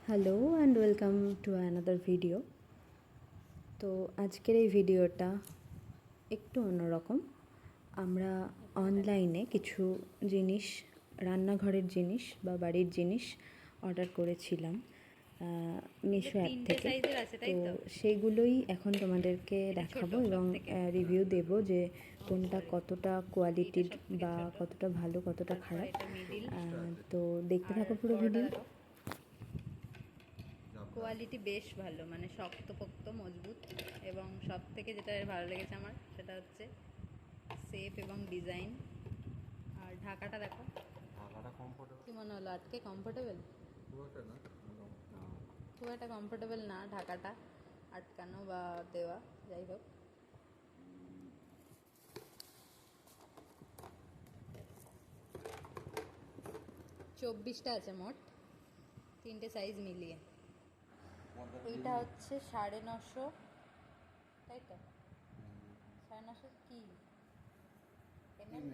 Hello and welcome to another video. তো আজকের এই ভিডিওটা একটু অন্যরকম। আমরা অনলাইনে কিছু জিনিস, রান্নাঘরের জিনিস বা বাড়ির জিনিস অর্ডার করেছিলাম মিশো অ্যাপ থেকে। তো সেইগুলোই এখন তোমাদেরকে দেখাবো এবং রিভিউ দেব যে কোনটা কতটা কোয়ালিটির বা কতটা ভালো কতটা খারাপ। তো দেখতে থাকো পুরো ভিডিও। কোয়ালিটি বেশ ভালো, মানে শক্তপোক্ত মজবুত, এবং সব থেকে যেটা ভালো লেগেছে আমার সেটা হচ্ছে শেপ এবং ডিজাইন। আর ঢাকাটা দেখো, কি মনে হলো? আটকে কমফোর্টেবল? খুব একটা কমফোর্টেবল না ঢাকাটা আটকানো বা দেওয়া, যাই হোক। 24টা আছে মোট, 3টে সাইজ মিলিয়ে। এইটা হচ্ছে 950, তাই তো? 950 কি এমএল?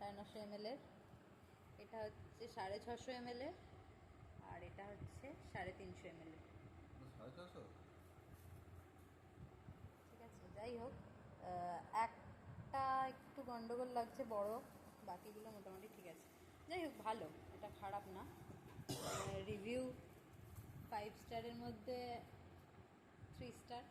950 এমএলের। এটা হচ্ছে 650 এমএলের, আর এটা হচ্ছে 350 এমএলের। ঠিক আছে, যাই হোক। একটা একটু গন্ডগোল লাগছে বড়, বাকিগুলো মোটামুটি ঠিক আছে। যাই হোক, ভালো, এটা খারাপ না। রিভিউ 5 স্টারের মধ্যে 3 স্টার।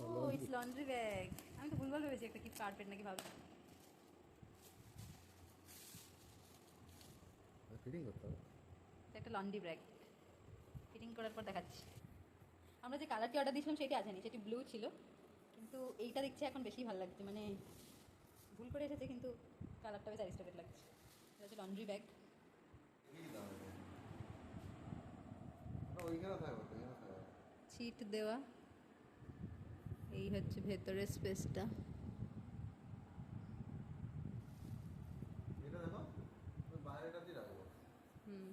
ও ইটস লন্ড্রি ব্যাগ। আমি তো ভুলভাল ভেবেছি একটা কি কার্পেট নাকি ভাবছি। ফিটিং করতে হবে। এটা একটা লন্ড্রি ব্যাগ, ফিটিং করার পর দেখাচ্ছি। আমরা যে কালারটি অর্ডার দিয়েছিলাম সেটি আসেনি, সেটি ব্লু ছিল, কিন্তু এইটা দেখছি এখন বেশি ভালো লাগছে। মানে ভুল করে এসেছে, কিন্তু কালারটা বেশ অ্যারিস্টোক্রেট লাগছে। এটা হচ্ছে লন্ড্রি ব্যাগ। চিট দেওয়া, এই হচ্ছে ভেতরের স্পেসটা। হুম,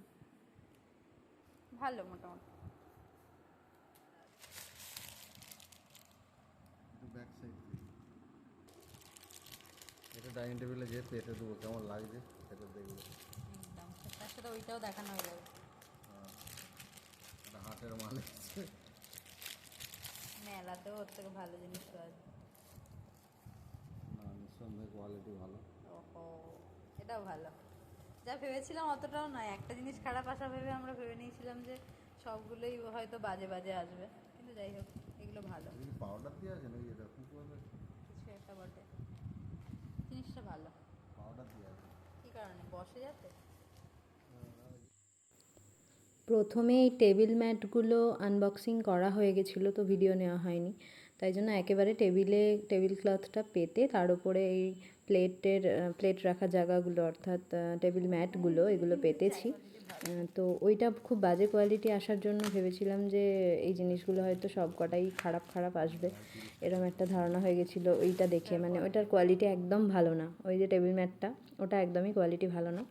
ভালো মোটামুটি। ব্যাক সাইড এটা ডাইনিং টেবিলে যে পেতে দেবো কেমন লাগছে সেটা দেখবো। একদম, তার সাথে ওইটাও দেখানো হয়ে যাবে। এটা হাটের মানে মেলাতেও ওর থেকে ভালো জিনিস পাওয়া যায়। না, নিঃসন্দেহে কোয়ালিটি ভালো। ওহো, এটাও ভালো। যা ভেবেছিলাম অতটাও নয়। একটা জিনিস খারাপ আসা ভেবে আমরা ভেবে নিয়েছিলাম যে সবগুলোই হয়তো বাজে বাজে আসবে, কিন্তু যাই হোক, এগুলো ভালো। পাউডার দিয়ে আছে নাকি এটা খুব কিছু একটা বটে, জিনিসটা ভালো। পাউডার দিয়ে আছে কী কারণে বসে যাতে? প্রথমে এই টেবিল ম্যাটগুলো আনবক্সিং করা হয়ে গেছিলো, তো ভিডিও নেওয়া হয়নি। তাই জন্য একেবারে টেবিল ক্লথটা পেতে তার উপরে এই প্লেট রাখার জায়গাগুলো, অর্থাৎ টেবিল ম্যাটগুলো, এগুলো পেতেছি। তো ওইটা খুব বাজে কোয়ালিটি আসার জন্য ভেবেছিলাম যে এই জিনিসগুলো হয়তো সব কটাই খারাপ খারাপ আসবে, এরকম একটা ধারণা হয়ে গেছিলো ওইটা দেখে। মানে ওইটার কোয়ালিটি একদম ভালো না, ওই যে টেবিল ম্যাটটা, ওটা একদমই কোয়ালিটি ভালো না।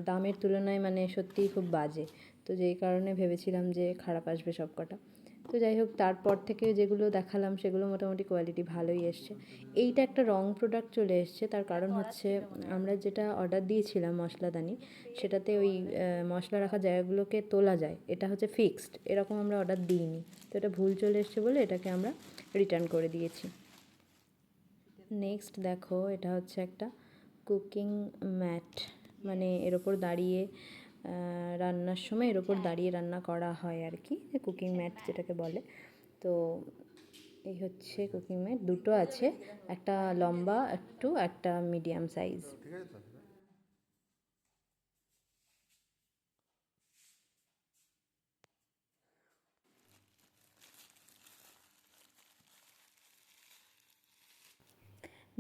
দামের তুলনায় মানে সত্যিই খুব বাজে। তো যেই কারণে ভেবেছিলাম যে খারাপ আসবে সব কটা। তো যাই হোক, তারপর থেকে যেগুলো দেখালাম সেগুলো মোটামুটি কোয়ালিটি ভালোই এসছে। এইটা একটা রং প্রোডাক্ট চলে এসছে, তার কারণ হচ্ছে আমরা যেটা অর্ডার দিয়েছিলাম মশলাদানি, সেটাতে ওই মশলা রাখার জায়গাগুলোকে তোলা যায়, এটা হচ্ছে ফিক্সড, এরকম আমরা অর্ডার দিইনি। তো এটা ভুল চলে এসছে বলে এটাকে আমরা রিটার্ন করে দিয়েছি। নেক্সট দেখো, এটা হচ্ছে একটা কুকিং ম্যাট, মানে এর ওপর দাঁড়িয়ে রান্নার সময় এর ওপর দাঁড়িয়ে রান্না করা হয় আর কি, কুকিং ম্যাট যেটাকে বলে। তো এই হচ্ছে কুকিং ম্যাট, দুটো আছে, একটা লম্বা একটু, একটা মিডিয়াম সাইজ। ঠিক আছে তো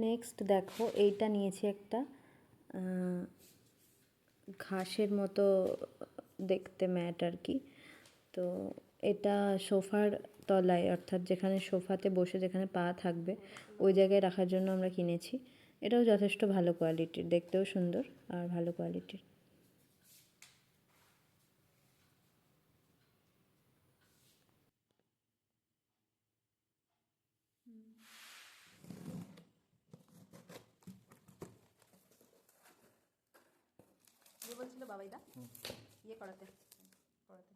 নেক্সট দেখো, এইটা নিয়েছি একটা ঘাসের মতো দেখতে ম্যাট আর কি। তো এটা সোফার তলায়, অর্থাৎ যেখানে সোফাতে বসে যেখানে পা থাকবে ওই জায়গায় রাখার জন্য আমরা কিনেছি। এটাও যথেষ্ট ভালো কোয়ালিটির, দেখতেও সুন্দর আর ভালো কোয়ালিটির। দিল বাবাইদা ইয়ে করাতে করাতে।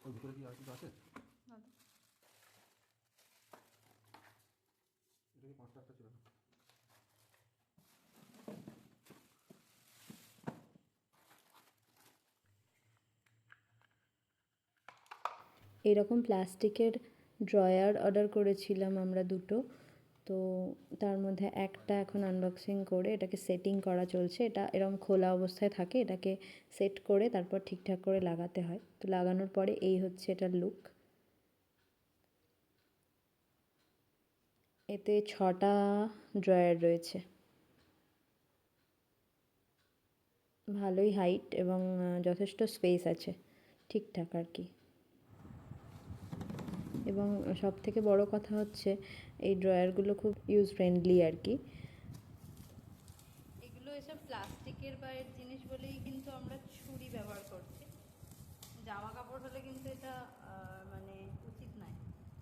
ওর ভিতরে কি আর কিছু আছে? না তো। এটা কি 5টা একটা ছিল না? এরকম প্লাস্টিকের ড্রয়ার অর্ডার করেছিলাম আমরা দুটো, তো তার মধ্যে একটা এখন আনবক্সিং করে এটাকে সেটিং করা চলছে। এটা এরকম খোলা অবস্থায় থাকে, এটাকে সেট করে তারপর ঠিকঠাক করে লাগাতে হয়। তো লাগানোর পরে এই হচ্ছে এটার লুক। এতে 6টা ড্রয়ার রয়েছে, ভালোই হাইট এবং যথেষ্ট স্পেস আছে, ঠিকঠাক আর কি। এবং সব থেকে বড় কথা হচ্ছে এই ড্রয়ারগুলো খুব ইউজ ফ্রেন্ডলি আর কি। এগুলো এসব প্লাস্টিকের বা এর জিনিস বলেই কিন্তু আমরা ছুরি ব্যবহার করছি। জামা কাপড় হলে কিন্তু এটা মানে উচিত নয়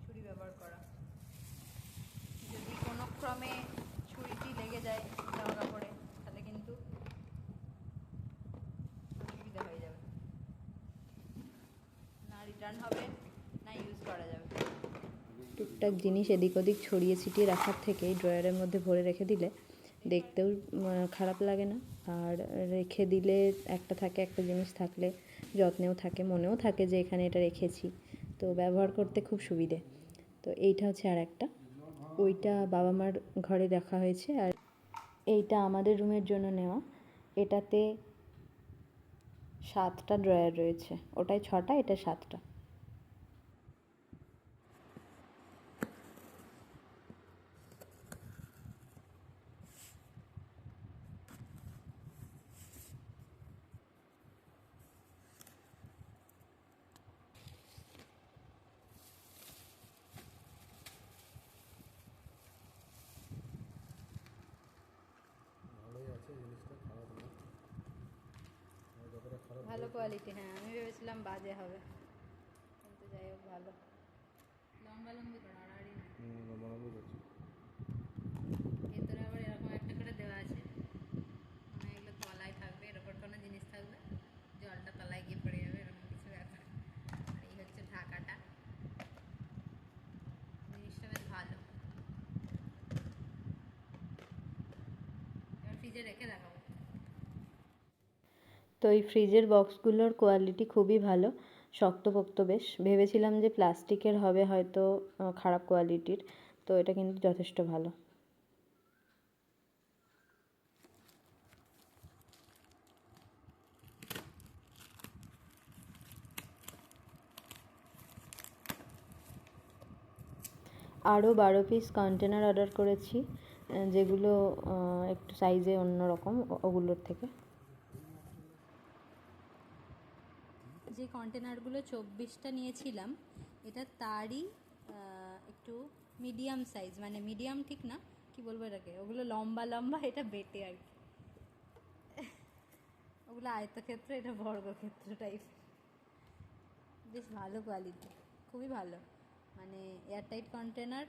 ছুরি ব্যবহার করা। যদি কোনো ক্রমে ছুরিটি লেগে যায় জামা কাপড়ে তাহলে কিন্তু অসুবিধা হয়ে যাবে, না রিটার্ন হবে না ইউজ করা যাবে। টুকটাক জিনিস এদিক ওদিক ছড়িয়ে ছিটিয়ে রাখার থেকে ড্রয়ারের মধ্যে ভরে রেখে দিলে দেখতেও খারাপ লাগে না, আর রেখে দিলে একটা থাকে, একটা জিনিস থাকলে যত্নেও থাকে, মনেও থাকে যে এখানে এটা রেখেছি, তো ব্যবহার করতে খুব সুবিধে। তো এইটা হচ্ছে আর একটা, ওইটা বাবা মার ঘরে রাখা হয়েছে, আর এইটা আমাদের রুমের জন্য নেওয়া। এটাতে 7টা ড্রয়ার রয়েছে, ওটায় 6টা, এটা 7টা। ভালোই আছে জিনিসটা, খারাপ না। আর যতটা খারাপ ভালো কোয়ালিটি, হ্যাঁ আমি ভেবেছিলাম বাজে হবে, কিন্তু যাই হোক ভালো। লম্বা লম্বি করা আড়াআড়ি না, লম্বালম্বি করছে। ভেতরে আবার এরকম একটা করে দেওয়া আছে, মানে এগুলো তলায় থাকবে, এর ওপর কোনো জিনিস থাকবে, জলটা তলায় গিয়ে পড়ে যাবে, এরকম কিছু ব্যাপার। আর এই হচ্ছে ঢাকাটা, জিনিসটা বেশ ভালো। এবার ফ্রিজে রেখে দেখাবো। তো এই ফ্রিজের বক্সগুলোর কোয়ালিটি খুবই ভালো, শক্তপোক্ত বেশ। ভেবেছিলাম যে প্লাস্টিকের হবে হয়তো খারাপ কোয়ালিটির, তো এটা কিন্তু যথেষ্ট ভালো। আরও 12 পিস কন্টেনার অর্ডার করেছি, যেগুলো একটু সাইজে অন্যরকম ওগুলোর থেকে। যে কন্টেনারগুলো 24টা নিয়েছিলাম, এটা তারই একটু মিডিয়াম সাইজ, মানে মিডিয়াম ঠিক না, কি বলবো এটাকে, ওগুলো লম্বা লম্বা, এটা বেটে আর কি, ওগুলো আয়তক্ষেত্র, এটা বর্গক্ষেত্র টাইপ। বেশ ভালো কোয়ালিটি, খুবই ভালো, মানে এয়ারটাইট কন্টেনার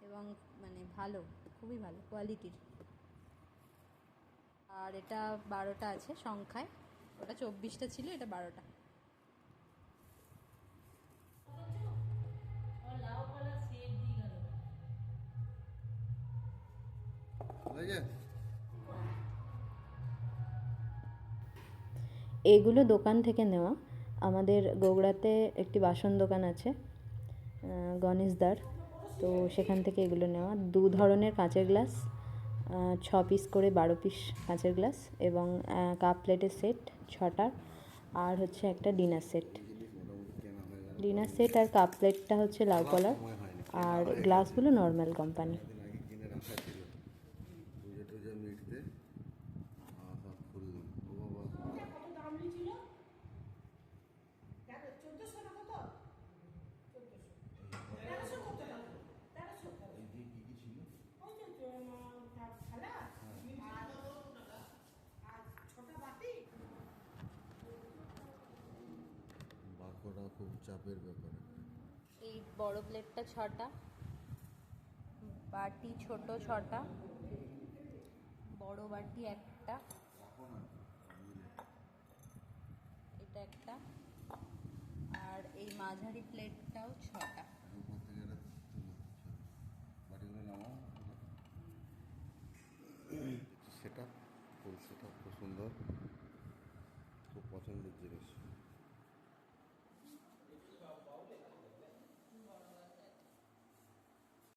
এবং মানে ভালো, খুবই ভালো কোয়ালিটির। আর এটা 12টা আছে সংখ্যায়, ওটা 24টা ছিল, এটা 12টা। বুঝলে? এগুলো দোকান থেকে নেওয়া। আমাদের গোগড়াতে একটি বাসন দোকান আছে, গণেশদার, তো সেখান থেকে এগুলো নেওয়া। 2 ধরনের কাঁচের গ্লাস, 6 পিস করে 12 পিস কাঁচের গ্লাস, এবং কাপ প্লেটের সেট 6টার, আর হচ্ছে একটা ডিনার সেট। জিনিস মোটামুটি কেনা হয়ে গেল। ডিনার সেট আর কাপ প্লেটটা হচ্ছে লাল কলার, সময় হয়নি, আর গ্লাসগুলো নর্মাল কোম্পানি। দিন আগে কিনে রাখা ছিল, পুজো টুজো মিটতে সব খুললাম। ও বাবা, কত দাম নিয়েছিল? 1400 না কত? 1400 1300 কত টাকা? 1300 এই যে কি কি ছিল? ওই যে থালা আর 6টা বাটি। বাক্যটা খুব চাপের ব্যাপার। এই বড় প্লেটটা 6টা, বাটি ছোট 6টা, বড় বাটি একটা, এটা একটা, আর এই মাঝারি প্লেটটাও 6টা। উপর থেকে এটা তুলো বাটিগুলো নামাও। সেটা ফুল সেটা খুব সুন্দর, খুব পছন্দের জিনিস।